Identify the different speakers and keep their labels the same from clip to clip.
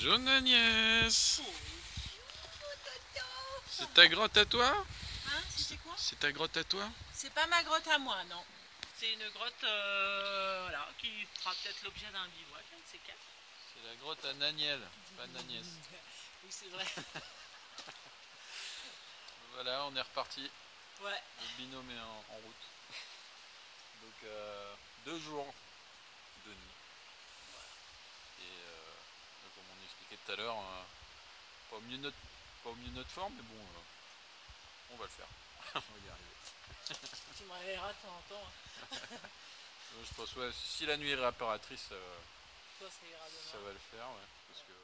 Speaker 1: Bonjour Agnès. C'est ta grotte à toi?
Speaker 2: Hein, c'est quoi?
Speaker 1: C'est ta grotte à toi?
Speaker 2: C'est pas ma grotte à moi, non. C'est une grotte voilà, qui fera peut-être l'objet d'un bivouac, un de ces quatre.
Speaker 1: C'est la grotte à Naniel, pas Agnès.
Speaker 2: Oui, c'est vrai.
Speaker 1: Voilà, on est reparti.
Speaker 2: Ouais.
Speaker 1: Le binôme est en route. Donc 2 jours de nuit. Et comme on expliquait tout à l'heure, pas au milieu de notre forme, mais bon, on va le faire. On va y arriver.
Speaker 2: Tu me réveilleras de temps en temps.
Speaker 1: Je pense ouais, si la nuit est réparatrice,
Speaker 2: Toi, ça ira demain.
Speaker 1: ça va le faire, ouais, parce que ouais.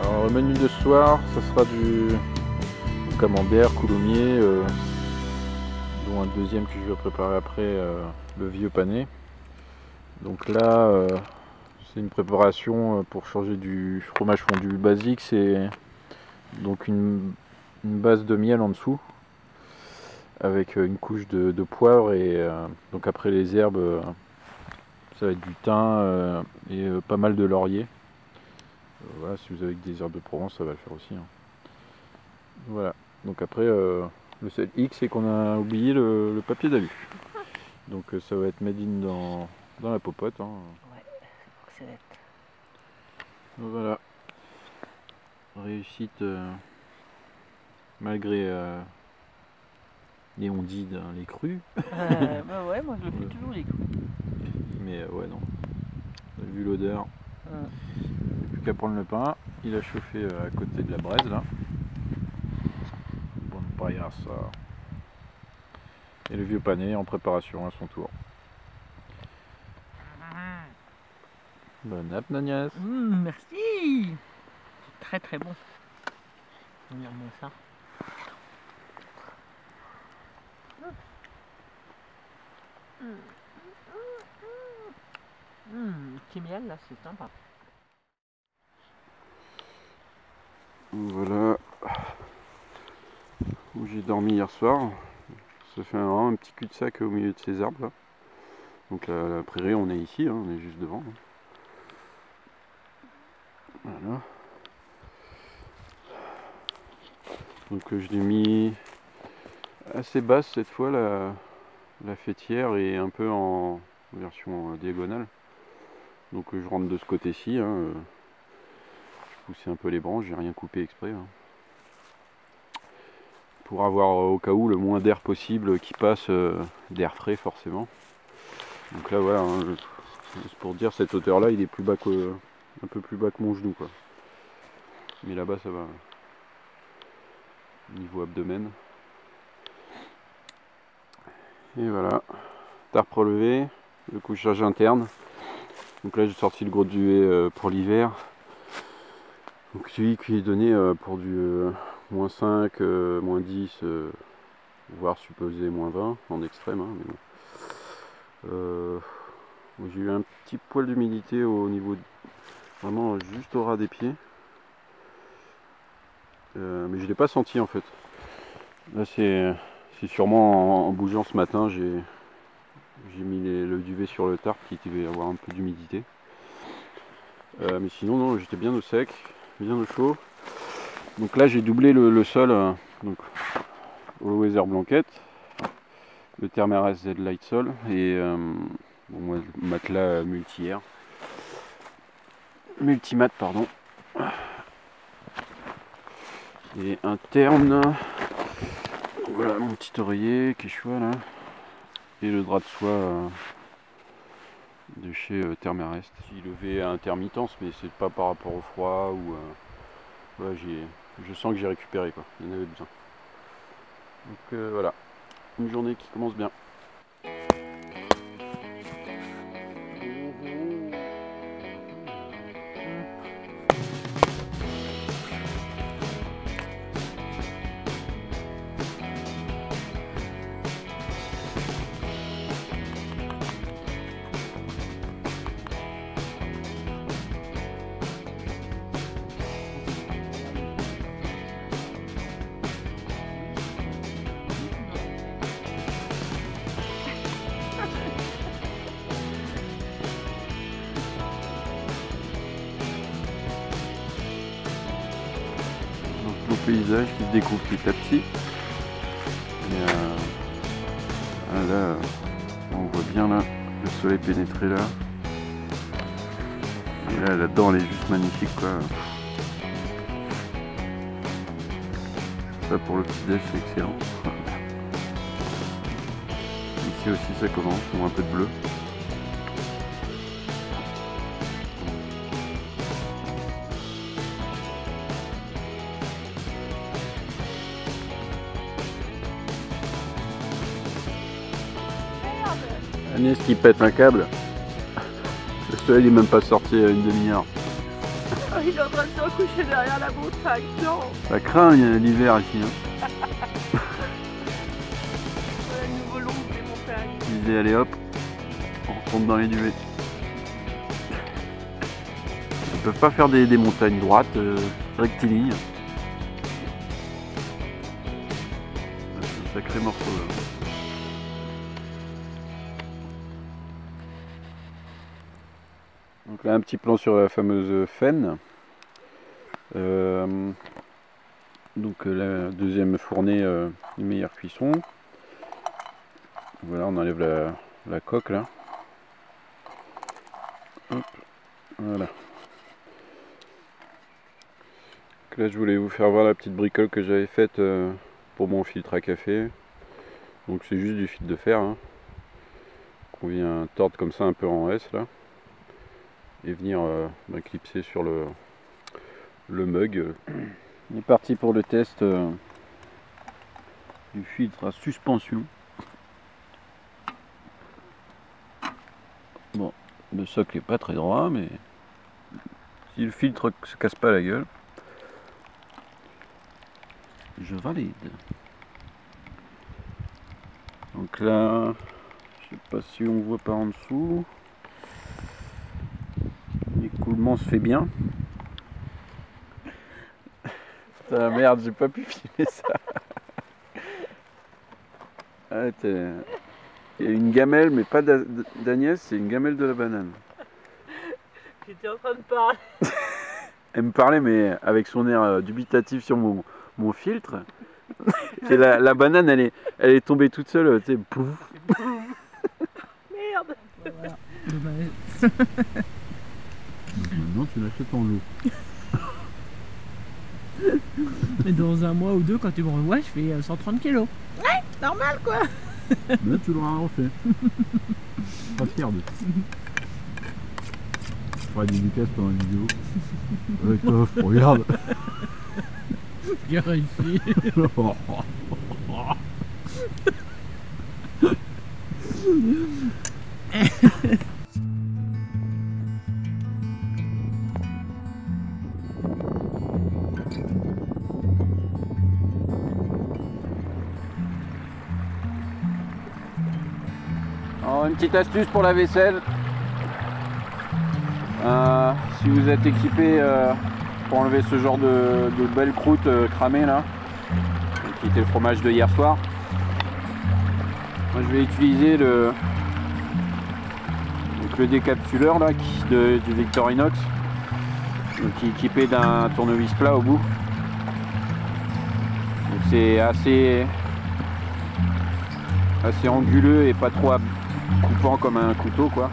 Speaker 1: Alors, le menu de ce soir, ça sera du camembert, coulommiers, dont un deuxième que je vais préparer après, le vieux pané. Donc là, c'est une préparation pour changer du fromage fondu basique. C'est donc une base de miel en dessous, avec une couche de poivre et donc après les herbes, ça va être du thym et pas mal de laurier. Voilà, si vous avez des herbes de Provence, ça va le faire aussi. Hein. Voilà. Donc après, le seul X, c'est qu'on a oublié le papier d'alu. Donc ça va être made in dans la popote. Hein.
Speaker 2: Ouais, c'est net.
Speaker 1: Voilà. Réussite malgré les ondides, hein, les crues.
Speaker 2: Bah ouais, moi je le fais toujours les coups.
Speaker 1: Mais ouais, non. Vu l'odeur, plus qu'à prendre le pain. Il a chauffé à côté de la braise là. Bon paillasson. Et le vieux pané en préparation à son tour. Bonne app, Agnès.
Speaker 2: Merci. C'est très très bon. Regarde-moi ça. Petit miel là, c'est sympa.
Speaker 1: Voilà où j'ai dormi hier soir. Ça fait vraiment un petit cul-de-sac au milieu de ces arbres là. Donc la prairie, on est ici, hein, on est juste devant. Voilà. Donc je l'ai mis assez basse cette fois, la fêtière est un peu en version diagonale. Donc je rentre de ce côté-ci. Hein, je poussais un peu les branches, j'ai rien coupé exprès. Hein. Pour avoir au cas où le moins d'air possible qui passe, d'air frais forcément. Donc là voilà, hein, c'est pour dire cette hauteur là il est plus bas que, un peu plus bas que mon genou quoi. Mais là-bas ça va. Niveau abdomen. Et voilà. Tarp relevé, le couchage interne. Donc là j'ai sorti le gros duvet pour l'hiver. Donc celui qui est donné pour du -5, -10 voire supposé -20 en extrême, hein, mais bon. J'ai eu un petit poil d'humidité au niveau, vraiment juste au ras des pieds. Mais je ne l'ai pas senti en fait. Là c'est sûrement en bougeant ce matin, j'ai mis le duvet sur le tarp qui devait avoir un peu d'humidité. Mais sinon non, j'étais bien au sec, bien au chaud. Donc là j'ai doublé le sol, donc Always Air Blanket, le Thermarest Z Light Sol et bon, moi, le matelas multimat pardon. Et interne, voilà mon petit oreiller Quechua là, et le drap de soie de chez Thermarest. Il levait à intermittence, mais c'est pas par rapport au froid ou ouais, je sens que j'ai récupéré quoi, il y en avait besoin. Donc voilà, une journée qui commence bien. Paysage qui se découvre petit à petit. Et là, on voit bien là le soleil pénétrer là. Et là, là-dedans, elle est juste magnifique quoi. Ça pour le petit déj, c'est excellent. Ici aussi, ça commence, on voit un peu de bleu. Agnès qui pète un câble. Le soleil n'est même pas sorti à une demi-heure.
Speaker 2: Oh, il est en train de se recoucher derrière la montagne, non.
Speaker 1: Ça craint l'hiver ici. Hein.
Speaker 2: Voilà le nouveau long des montagnes.
Speaker 1: Il disait allez hop, on retombe dans les duvets. Ils ne peuvent pas faire des montagnes droites, rectilignes. C'est un sacré morceau là. Donc là un petit plan sur la fameuse Fenne. Donc la deuxième fournée une meilleure cuisson. Voilà, on enlève la coque là. Hop, voilà. Donc là je voulais vous faire voir la petite bricole que j'avais faite pour mon filtre à café. Donc c'est juste du fil de fer hein, qu'on vient tordre comme ça un peu en S là. Et venir clipser sur le mug. On est parti pour le test du filtre à suspension. Bon, le socle n'est pas très droit, mais si le filtre se casse pas la gueule, je valide. Donc là, je sais pas si on voit par en dessous. L'écoulement se fait bien. Putain merde, j'ai pas pu filmer ça. Ah, il y a une gamelle, mais pas d'Agnès, c'est une gamelle de la banane.
Speaker 2: J'étais en train de parler.
Speaker 1: Elle me parlait, mais avec son air dubitatif sur mon filtre. Et la banane, elle est tombée toute seule, tu sais, pouf.
Speaker 2: Merde.
Speaker 3: Voilà.
Speaker 1: Maintenant, tu l'achètes en lot.
Speaker 3: Mais dans un mois ou deux, quand tu me revois, je fais 130 kilos. Ouais, normal quoi.
Speaker 1: Là, tu l'auras refait. Pas fier de ça. Je ferai des dédicaces pendant une vidéo. Ouais, tof, regarde.
Speaker 3: J'ai réussi.
Speaker 1: Alors une petite astuce pour la vaisselle. Si vous êtes équipé pour enlever ce genre de belles croûtes cramées là, qui était le fromage de hier soir, moi je vais utiliser le décapsuleur là, du Victorinox, qui est équipé d'un tournevis plat au bout. C'est assez anguleux et pas trop coupant comme un couteau quoi.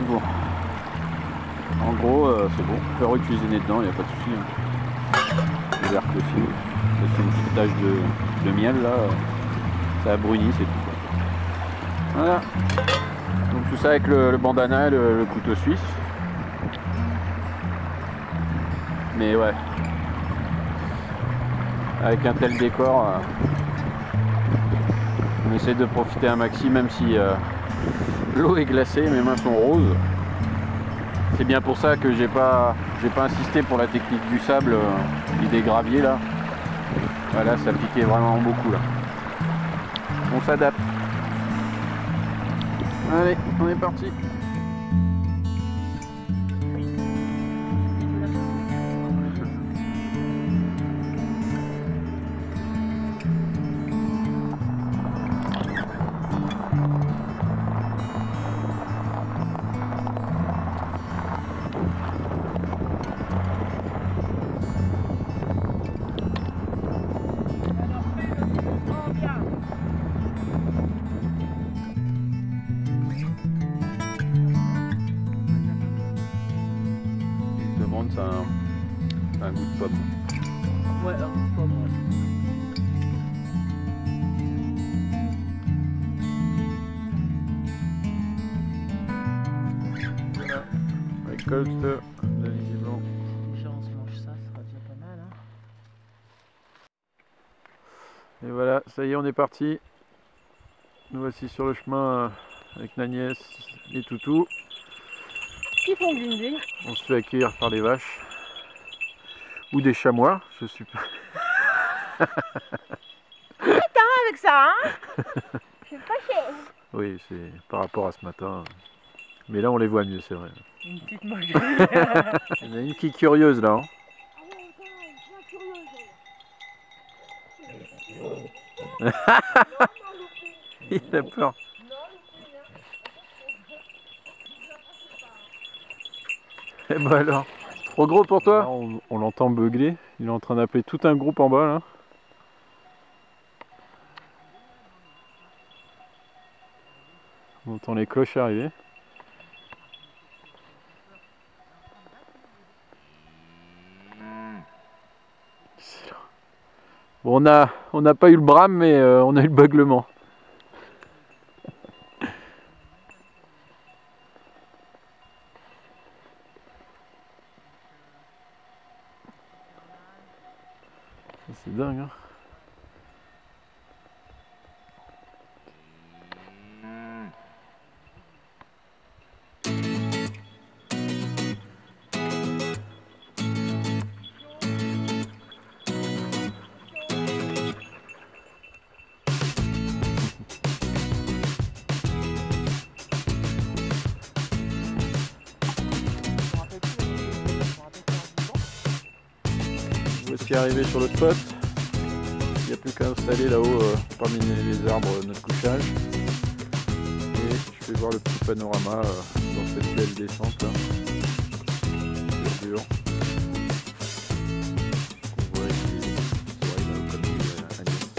Speaker 1: Bon. En gros c'est bon, on peut recuisiner dedans, il n'y a pas de souci. Le verre que fil. C'est une petite tache de miel là, ça a bruni, c'est tout. Voilà. Donc tout ça avec le bandana et le couteau suisse. Mais ouais, avec un tel décor, on essaie de profiter un maxi, même si l'eau est glacée, mes mains sont roses. C'est bien pour ça que j'ai pas insisté pour la technique du sable et des graviers là. Voilà, ça piquait vraiment beaucoup là. On s'adapte. Allez, on est parti. Ça a un goût de pomme.
Speaker 3: Ouais, un goût de pomme, ouais.
Speaker 1: Voilà, récolte de l'alice blanc.
Speaker 3: Déjà on se mange ça, ça sera déjà pas mal. Hein.
Speaker 1: Et voilà, ça y est, on est parti. Nous voici sur le chemin avec Nagnès et Toutou.
Speaker 3: Qui font glinguer.
Speaker 1: On se fait accueillir par des vaches. Ou des chamois, je suis pas.
Speaker 4: Attends avec ça, hein. Je suis fâchée.
Speaker 1: Oui, c'est par rapport à ce matin. Mais là, on les voit mieux, c'est vrai.
Speaker 3: Une petite moquerie.
Speaker 1: Il y en a une qui est curieuse là. Hein. Il a peur. Et bah alors, trop gros pour toi? On l'entend beugler, il est en train d'appeler tout un groupe en bas là. On entend les cloches arriver. Excellent. Bon, on n'a pas eu le brame, mais on a eu le beuglement. C'est dingue, hein. Voici arrivé sur le spot. Il n'y a plus qu'à installer là-haut parmi les arbres notre couchage. Et je vais voir le petit panorama dans cette belle descente là. Dur. On voit ici là comme dit Agnès.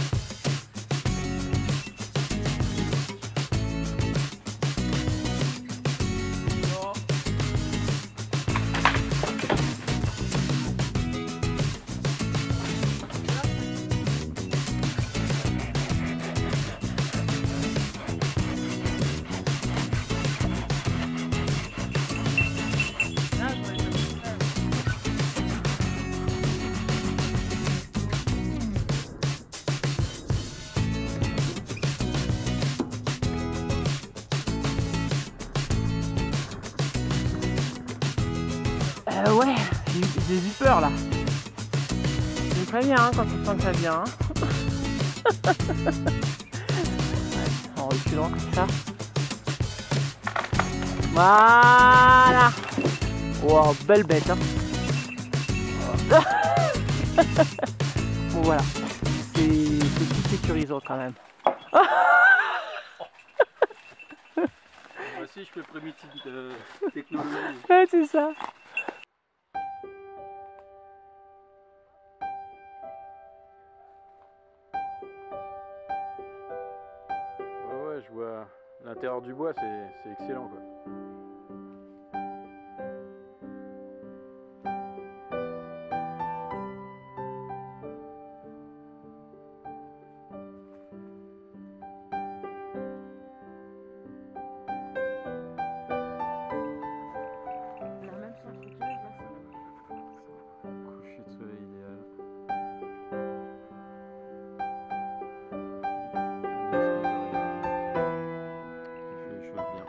Speaker 3: Ouais, j'ai eu peur là. Je me préviens hein, quand tu sens que ça vient. Hein. En reculant comme ça. Voilà. Wow, belle bête. Hein. Bon voilà, c'est tout sécurisant quand même.
Speaker 1: Voici, je fais primitive technologie.
Speaker 3: Ouais, c'est ça.
Speaker 1: Ouais, je vois l'intérieur du bois, c'est excellent quoi. Coucher de soleil idéal. Il fait les choses bien.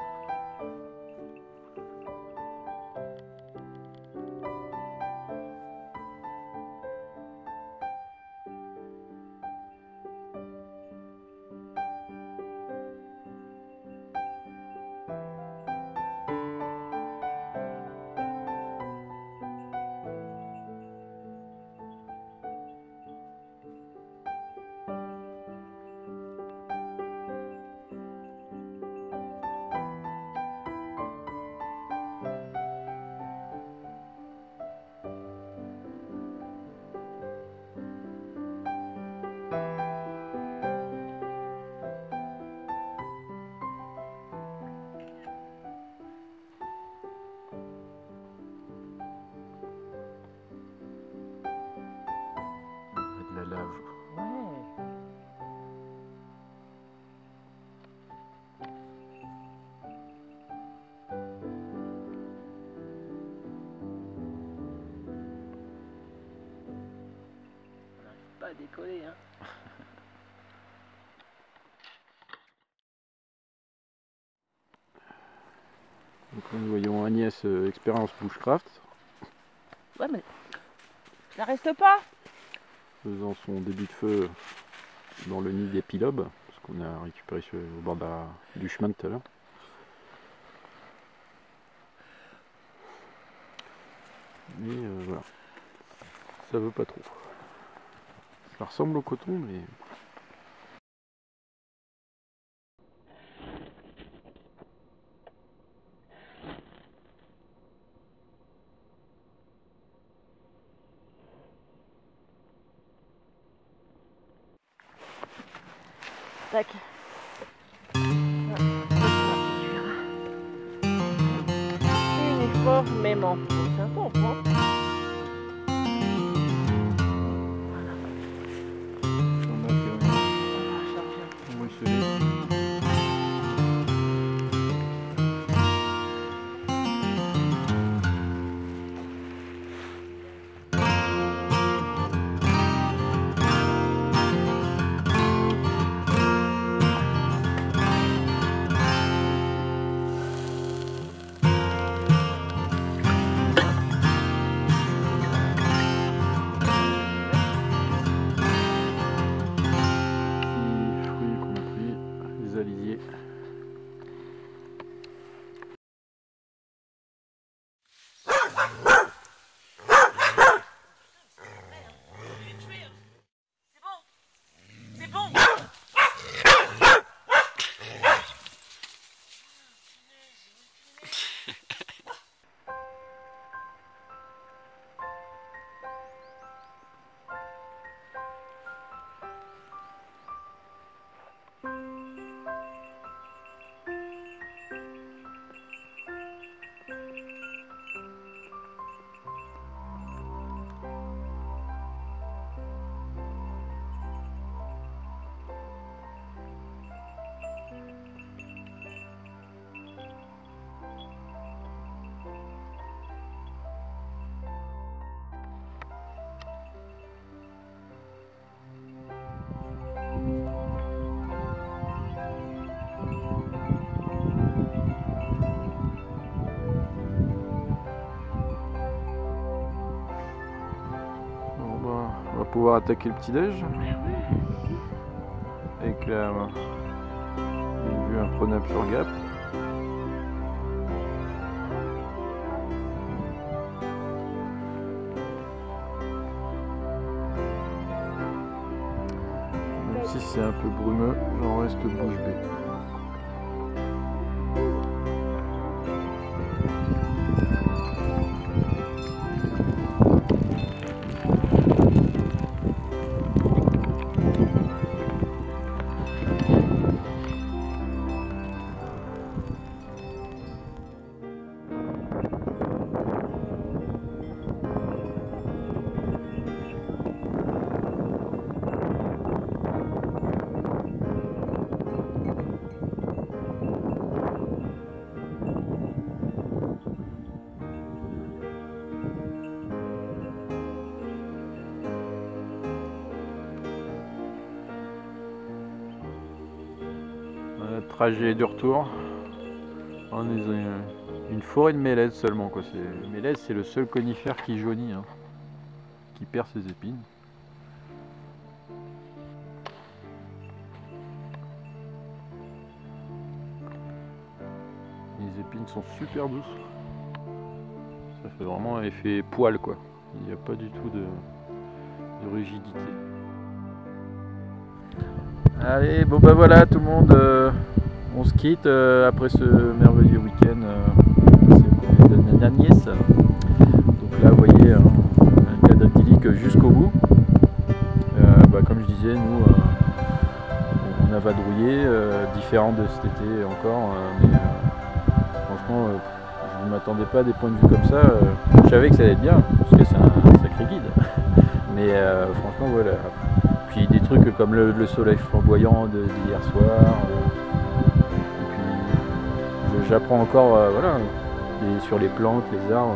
Speaker 1: De la lave.
Speaker 3: Ouais. On n'arrive pas à décoller hein.
Speaker 1: Donc là, nous voyons Agnès expérience bushcraft
Speaker 3: Ouais mais ça reste pas.
Speaker 1: faisant son début de feu dans le nid des pilobes, ce qu'on a récupéré au bord du chemin de tout à l'heure. Mais voilà, ça veut pas trop. Ça ressemble au coton, mais
Speaker 3: Tac. Uniformément. C'est un peu en point.
Speaker 1: pouvoir attaquer le petit-déj. Avec la vue imprenable sur Gap. Même si c'est un peu brumeux, j'en reste bouche bée. Trajet du retour, on est dans une forêt de mélèze seulement quoi. Le mélèze c'est le seul conifère qui jaunit, hein, qui perd ses épines. Les épines sont super douces, ça fait vraiment un effet poil quoi, il n'y a pas du tout de rigidité. Allez, bon bah voilà tout le monde, on se quitte après ce merveilleux week-end d'Agnès. Donc là vous voyez un cadre idyllique jusqu'au bout. Comme je disais, nous on a vadrouillé, différent de cet été encore, mais franchement je ne m'attendais pas à des points de vue comme ça. Je savais que ça allait être bien parce que c'est un sacré guide, mais franchement voilà. Puis des trucs comme le soleil flamboyant d'hier soir. Et puis j'apprends encore voilà, sur les plantes, les arbres.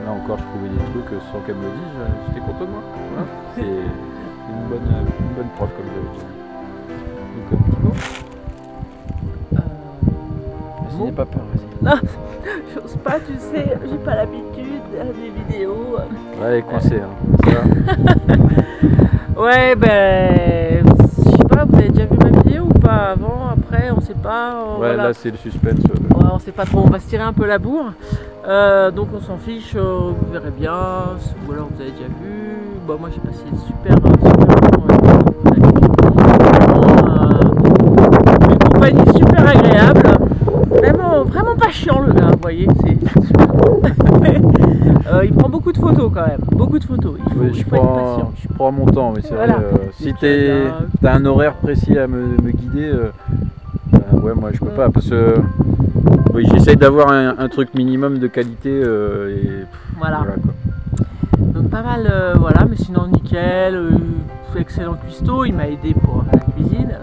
Speaker 1: Là encore je trouvais des trucs sans qu'elle me le dise, j'étais content de moi. Voilà. C'est une bonne prof comme j'avais dit. Vas-y, n'aie pas peur, vas-y.
Speaker 3: Non, j'ose pas, tu sais, j'ai pas l'habitude des vidéos.
Speaker 1: Ouais, elle est coincée, hein. Ça va.
Speaker 3: Ouais, ben, je sais pas, vous avez déjà vu ma vidéo ou pas? Avant, après, on sait pas.
Speaker 1: Ouais, voilà. Là c'est le suspense.
Speaker 3: Ouais, on sait pas trop, on va se tirer un peu la bourre. Donc on s'en fiche, vous verrez bien, ou alors vous avez déjà vu. Bon, moi j'ai passé super une compagnie super agréable. Vraiment pas chiant le gars, vous voyez, il prend beaucoup de photos quand même, beaucoup de photos.
Speaker 1: Je prends mon temps, mais c'est voilà. Vrai, si t'as un horaire précis à me guider, ouais, moi je peux pas, parce que oui, j'essaye d'avoir un truc minimum de qualité et
Speaker 3: voilà quoi. Donc pas mal, voilà, mais sinon nickel, excellent cuistot, il m'a aidé pour la cuisine.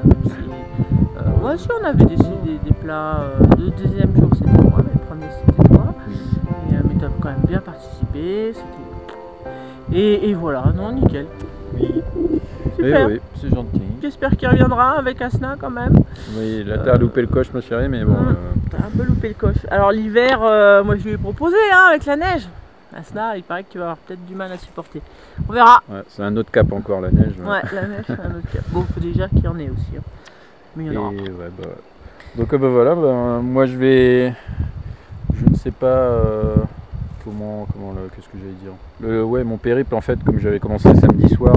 Speaker 3: Ouais, si on avait décidé des plats, le deuxième jour c'était moi, mais le premier c'était toi. Mais tu as quand même bien participé, et voilà, non, nickel.
Speaker 1: Oui.
Speaker 3: Super.
Speaker 1: Oui, c'est gentil.
Speaker 3: J'espère qu'il reviendra avec Asna quand même.
Speaker 1: Oui, là t'as loupé le coche ma chérie, mais bon.
Speaker 3: T'as un peu loupé le coche. Alors l'hiver, moi je lui ai proposé avec la neige. Asna, il paraît que tu vas avoir peut-être du mal à supporter. On verra.
Speaker 1: Ouais, c'est un autre cap encore la neige.
Speaker 3: Ouais, la neige c'est un autre cap. Bon, il faut déjà qu'il y en ait aussi. Hein. Mais il y en aura.
Speaker 1: Ouais, donc voilà, moi je ne sais pas qu'est-ce que j'allais dire. Ouais, mon périple en fait, comme j'avais commencé samedi soir,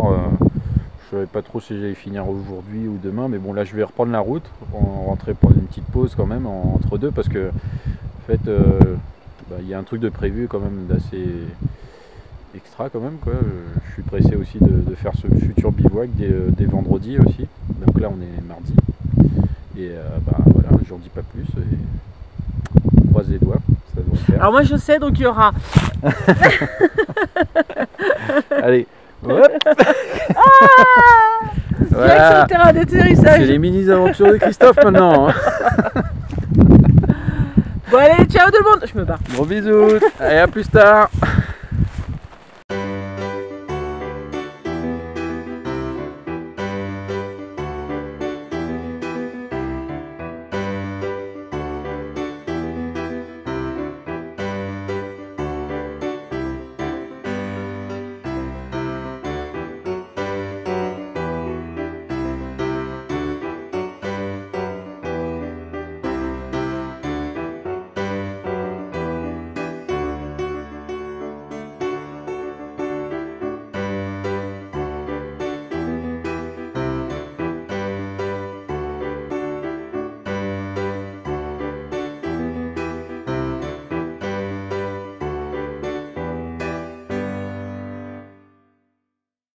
Speaker 1: je savais pas trop si j'allais finir aujourd'hui ou demain, mais bon là je vais reprendre la route, rentrer prendre une petite pause quand même entre deux, parce que en fait il y a un truc de prévu quand même d'assez extra quand même quoi. Je suis pressé aussi de faire ce futur bivouac dès vendredi aussi, donc là on est mardi. Et voilà, j'en dis pas plus et on croise les doigts, ça devrait faire.
Speaker 3: Alors moi je sais, donc il y aura.
Speaker 1: Allez, hop.
Speaker 3: Voilà. Sur le terrain d'atterrissage.
Speaker 1: C'est les mini-aventures de Christophe maintenant. Hein.
Speaker 3: Bon allez, ciao tout le monde, je me barre.
Speaker 1: Gros bisous, allez à plus tard.